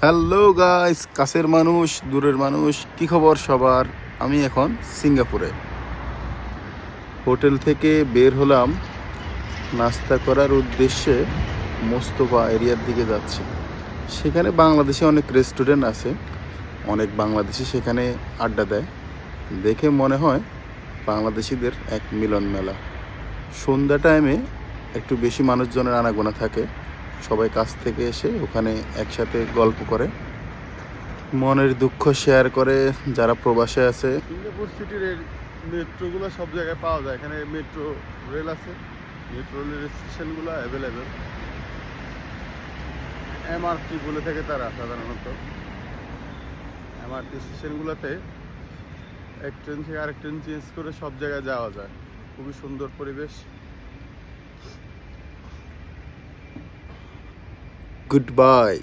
Hello guys, কাছের মানুষ দূরের মানুষ, কি খবর সবার? আমি এখন সিঙ্গাপুরে হোটেল থেকে বের হলাম, নাস্তা করার উদ্দেশ্যে মোস্তফা এরিয়ার দিকে যাচ্ছি। সেখানে বাংলাদেশি অনেক রেস্টুরেন্ট আছে, অনেক বাংলাদেশি সেখানে আড্ডা দেয়। দেখে মনে হয় বাংলাদেশিদের এক মিলন মেলা। সন্ধ্যা টাইমে একটু বেশি মানুষজনের আনাগোনা থাকে, সবাই কাছ থেকে এসে ওখানে একসাথে গল্প করে, মনের দুঃখ শেয়ার করে যারা প্রবাসে আছে। সিঙ্গাপুর সিটির মেট্রোগুলো সব জায়গায় পাওয়া যায়। এখানে মেট্রো রেল আছে, মেট্রো রেলের স্টেশনগুলো অ্যাভেলেবেল। এমআরটি বলে থাকে তারা সাধারণত। এমআরটি স্টেশনগুলোতে এক ট্রেন থেকে আরেক ট্রেন চেঞ্জ করে সব জায়গায় যাওয়া যায়। খুবই সুন্দর পরিবেশ। Good bye.